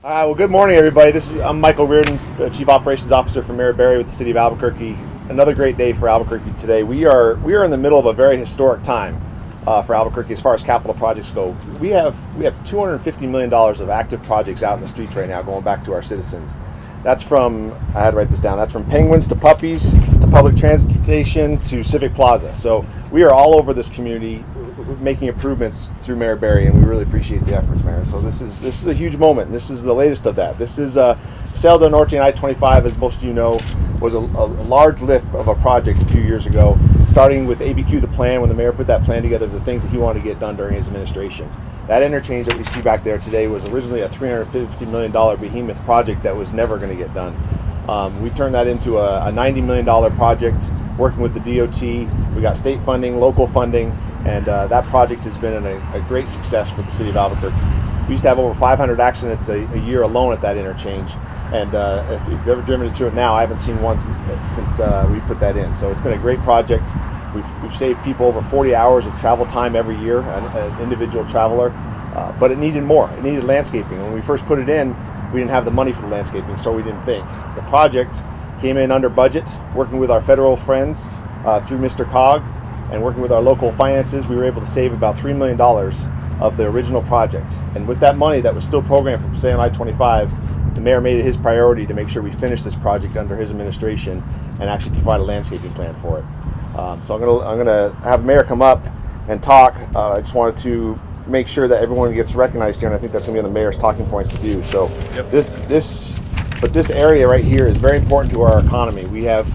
Well, good morning, everybody. I'm Michael Reardon, Chief Operations Officer for Mayor Berry with the City of Albuquerque. Another great day for Albuquerque today. We are in the middle of a very historic time for Albuquerque as far as capital projects go. We have $250 million of active projects out in the streets right now, going back to our citizens. That's from, I had to write this down, that's from penguins to puppies to public transportation to Civic Plaza. So we are all over this community making improvements through Mayor Berry, and we really appreciate the efforts, Mayor. So this is a huge moment. This is the latest of that. This is Paseo del Norte and I-25, as most of you know, was a large lift of a project a few years ago, starting with ABQ, the plan, when the mayor put that plan together, the things that he wanted to get done during his administration. That interchange that we see back there today was originally a $350 million behemoth project that was never going to get done. We turned that into a $90 million project, working with the DOT. We got state funding, local funding, and that project has been a great success for the city of Albuquerque. We used to have over 500 accidents a year alone at that interchange, and if you've ever driven through it now, I haven't seen one since we put that in. So it's been a great project. We've saved people over 40 hours of travel time every year, an individual traveler, but it needed more. It needed landscaping. When we first put it in, we didn't have the money for the landscaping, so we didn't think. The project came in under budget, working with our federal friends through Mr. Cog, and working with our local finances, we were able to save about $3 million of the original project. And with that money that was still programmed for Paseo I-25, the mayor made it his priority to make sure we finish this project under his administration and actually provide a landscaping plan for it. So I'm gonna have the mayor come up and talk. I just wanted to make sure that everyone gets recognized here, and I think that's going to be on the mayor's talking points to do. So yep. This area right here is very important to our economy. We have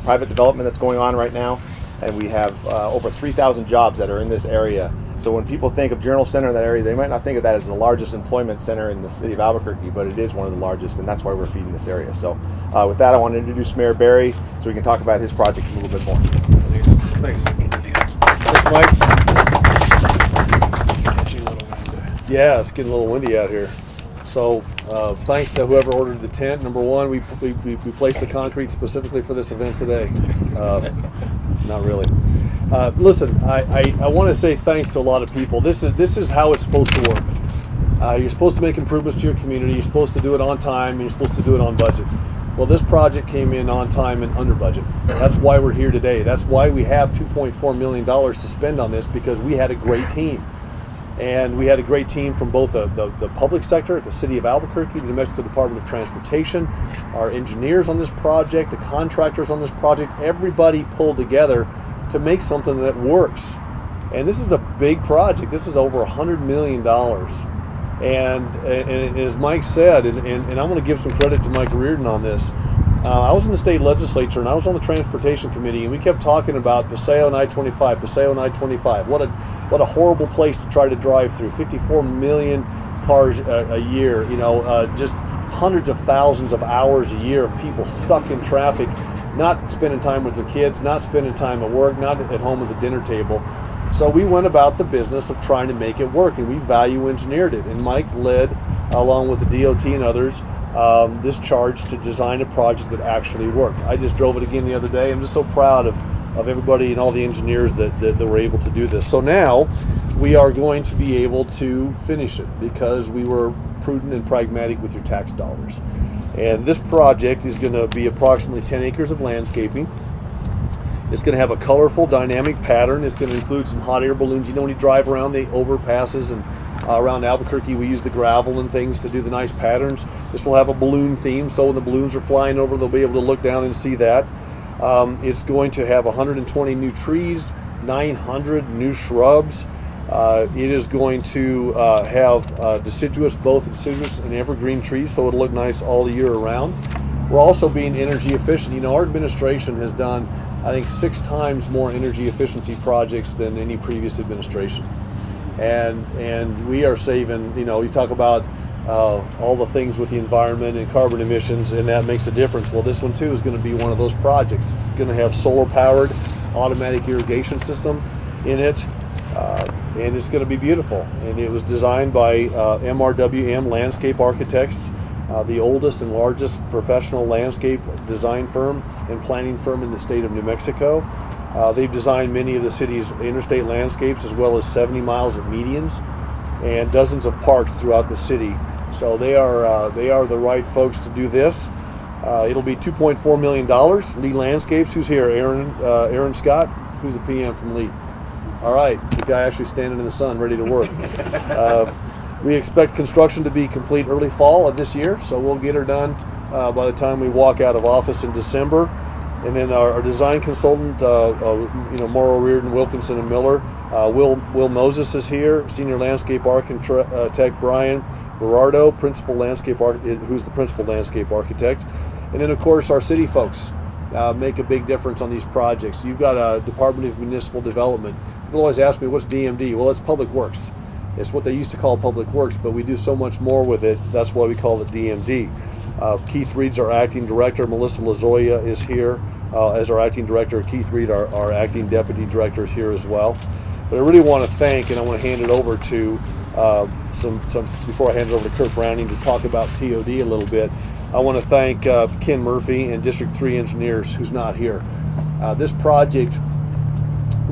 private development that's going on right now, and we have over 3,000 jobs that are in this area. So when people think of Journal Center in that area, they might not think of that as the largest employment center in the city of Albuquerque, but it is one of the largest, and that's why we're feeding this area. So with that, I want to introduce Mayor Berry so we can talk about his project a little bit more. Thanks, Mike. Yeah, it's getting a little windy out here. So thanks to whoever ordered the tent. Number one, we placed the concrete specifically for this event today. Not really. Listen, I want to say thanks to a lot of people. This is how it's supposed to work. You're supposed to make improvements to your community. You're supposed to do it on time, and you're supposed to do it on budget. Well, this project came in on time and under budget. That's why we're here today. That's why we have $2.4 million to spend on this, because we had a great team. And we had a great team from both the public sector at the City of Albuquerque, the New Mexico Department of Transportation, our engineers on this project, the contractors on this project. Everybody pulled together to make something that works. And this is a big project. This is over $100 million. And as Mike said, and I'm going to give some credit to Mike Reardon on this, I was in the state legislature and I was on the transportation committee, and we kept talking about Paseo and I-25, Paseo and I-25. What a horrible place to try to drive through. 54 million cars a year, just hundreds of thousands of hours a year of people stuck in traffic, not spending time with their kids, not spending time at work, not at home at the dinner table. So we went about the business of trying to make it work, and we value engineered it. And Mike led, along with the DOT and others, this charge to design a project that actually worked. I just drove it again the other day. I'm just so proud of everybody and all the engineers that were able to do this. So now we are going to be able to finish it because we were prudent and pragmatic with your tax dollars. And this project is going to be approximately 10 acres of landscaping. It's going to have a colorful, dynamic pattern. It's going to include some hot air balloons. When you drive around the overpasses and around Albuquerque, we use the gravel and things to do the nice patterns. This will have a balloon theme, so when the balloons are flying over, they'll be able to look down and see that. It's going to have 120 new trees, 900 new shrubs. It is going to have both deciduous and evergreen trees, so it'll look nice all the year around. We're also being energy efficient. Our administration has done, I think, 6 times more energy efficiency projects than any previous administration. And we are saving, you talk about all the things with the environment and carbon emissions, and that makes a difference. Well, this one too is going to be one of those projects. It's going to have solar powered automatic irrigation system in it, and it's going to be beautiful. And it was designed by MRWM Landscape Architects, the oldest and largest professional landscape design firm and planning firm in the state of New Mexico. They've designed many of the city's interstate landscapes, as well as 70 miles of medians and dozens of parks throughout the city. So they are the right folks to do this. It'll be $2.4 million. Lee Landscapes, who's here? Aaron Scott, who's the PM from Lee? All right, the guy actually standing in the sun, ready to work. We expect construction to be complete early fall of this year, so we'll get her done by the time we walk out of office in December. And then our design consultant, Morrow, Reardon, Wilkinson, and Miller. Will Moses is here. Senior landscape architect Brian Gerardo, who's the principal landscape architect. And then, of course, our city folks make a big difference on these projects. You've got a Department of Municipal Development. People always ask me, what's DMD? Well, it's Public Works. It's what they used to call Public Works, but we do so much more with it. That's why we call it DMD. Keith Reed's our acting director. Melissa Lazoya is here as our acting director. Keith Reed, our acting deputy director, is here as well. But I really want to thank, and I want to hand it over to before I hand it over to Kurt Browning to talk about TOD a little bit. I want to thank Ken Murphy and District 3 engineers, who's not here. This project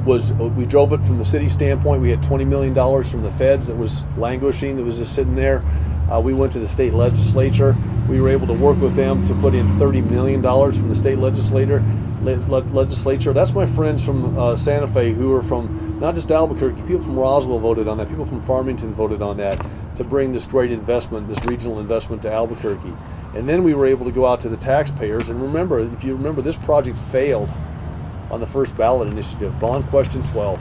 we drove it from the city standpoint. We had $20 million from the feds that was languishing, that was just sitting there. We went to the state legislature. We were able to work with them to put in $30 million from the state legislature. That's my friends from Santa Fe, who are from not just Albuquerque. People from Roswell voted on that. People from Farmington voted on that to bring this great investment, this regional investment to Albuquerque. And then we were able to go out to the taxpayers. And remember, if you remember, this project failed on the first ballot initiative, bond question 12,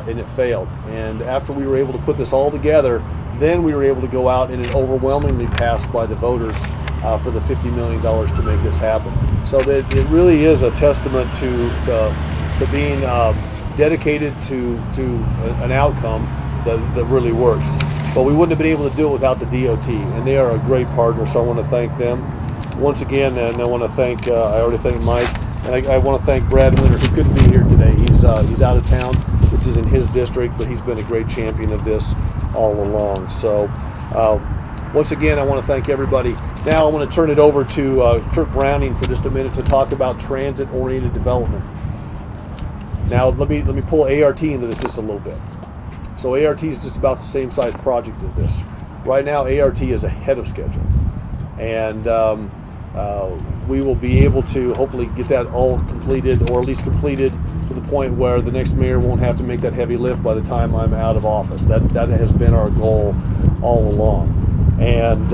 and it failed. And after we were able to put this all together, then we were able to go out and it overwhelmingly passed by the voters for the $50 million to make this happen. So that it really is a testament to being dedicated to an outcome that really works. But we wouldn't have been able to do it without the DOT, and they are a great partner, so I want to thank them once again. And I want to thank, I already thanked Mike, and I want to thank Brad Leonard, who couldn't be here today. He's out of town. This isn't his district, but he's been a great champion of this all along. So once again, I want to thank everybody. Now I want to turn it over to Kurt Browning for just a minute to talk about transit-oriented development. Now let me pull ART into this just a little bit. So ART is just about the same size project as this. Right now, ART is ahead of schedule, and we will be able to hopefully get that all completed, or at least completed to the point where the next mayor won't have to make that heavy lift by the time I'm out of office. That has been our goal all along. And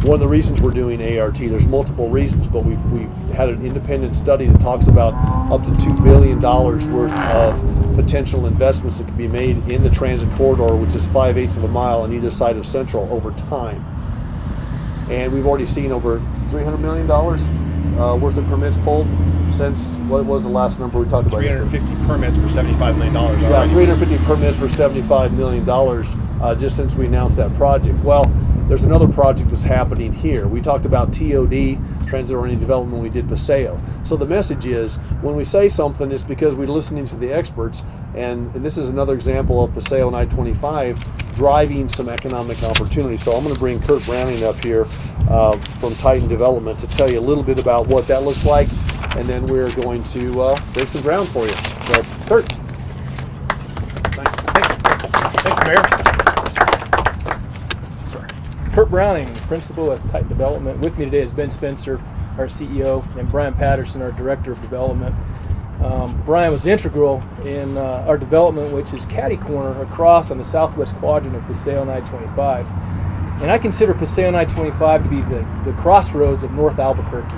one of the reasons we're doing ART, there's multiple reasons, but we've had an independent study that talks about up to $2 billion worth of potential investments that could be made in the transit corridor, which is 5/8 of a mile on either side of Central over time. And we've already seen over $300 million worth of permits pulled since, what was the last number we talked about? 350 permits for $75 million. Yeah, 350 permits for $75 million just since we announced that project. Well, there's another project that's happening here. We talked about TOD, transit-oriented development, when we did Paseo. So the message is, when we say something, it's because we're listening to the experts, and this is another example of Paseo and I-25 driving some economic opportunity. So I'm going to bring Kurt Browning up here from Titan Development to tell you a little bit about what that looks like, and then we're going to break some ground for you. So, Kurt. Thanks. Thank you, Mayor. Kurt Browning, principal at Titan Development. With me today is Ben Spencer, our CEO, and Brian Patterson, our Director of Development. Brian was integral in our development, which is catty corner across on the southwest quadrant of Paseo and I-25. And I consider Paseo and I-25 to be the crossroads of North Albuquerque.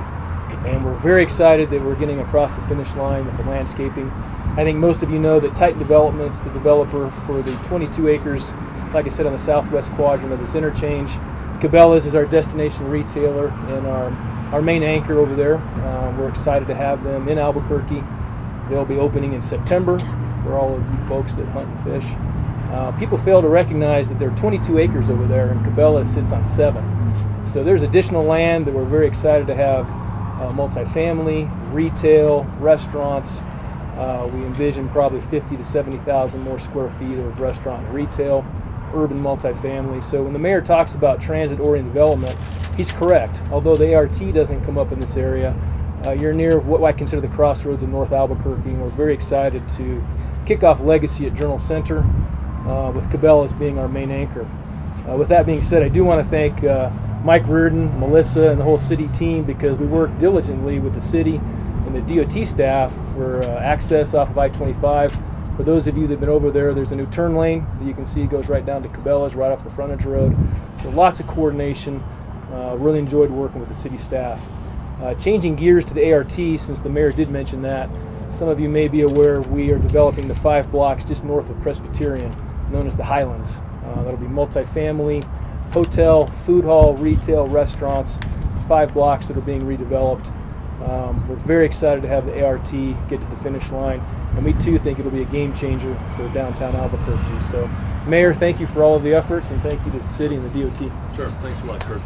And we're very excited that we're getting across the finish line with the landscaping. I think most of you know that Titan Development's the developer for the 22 acres, like I said, on the southwest quadrant of this interchange. Cabela's is our destination retailer and our main anchor over there. We're excited to have them in Albuquerque. They'll be opening in September for all of you folks that hunt and fish. People fail to recognize that there are 22 acres over there, and Cabela's sits on 7. So there's additional land that we're very excited to have. Multifamily, retail, restaurants. We envision probably 50 to 70,000 more square feet of restaurant and retail, urban multifamily. So when the mayor talks about transit-oriented development, he's correct. Although the ART doesn't come up in this area, you're near what I consider the crossroads of North Albuquerque, and we're very excited to kick off Legacy at Journal Center, with Cabela's being our main anchor. With that being said, I do want to thank Mike Reardon, Melissa, and the whole city team, because we work diligently with the city and the DOT staff for access off of I-25. For those of you that have been over there, there's a new turn lane that you can see goes right down to Cabela's, right off the frontage road. So lots of coordination. Really enjoyed working with the city staff. Changing gears to the ART, since the mayor did mention that, some of you may be aware we are developing the 5 blocks just north of Presbyterian, known as the Highlands. That'll be multifamily, hotel, food hall, retail, restaurants, 5 blocks that are being redeveloped. We're very excited to have the ART get to the finish line, and we too think it'll be a game changer for downtown Albuquerque. So, Mayor, thank you for all of the efforts, and thank you to the city and the DOT. Sure. Thanks a lot, Kurt.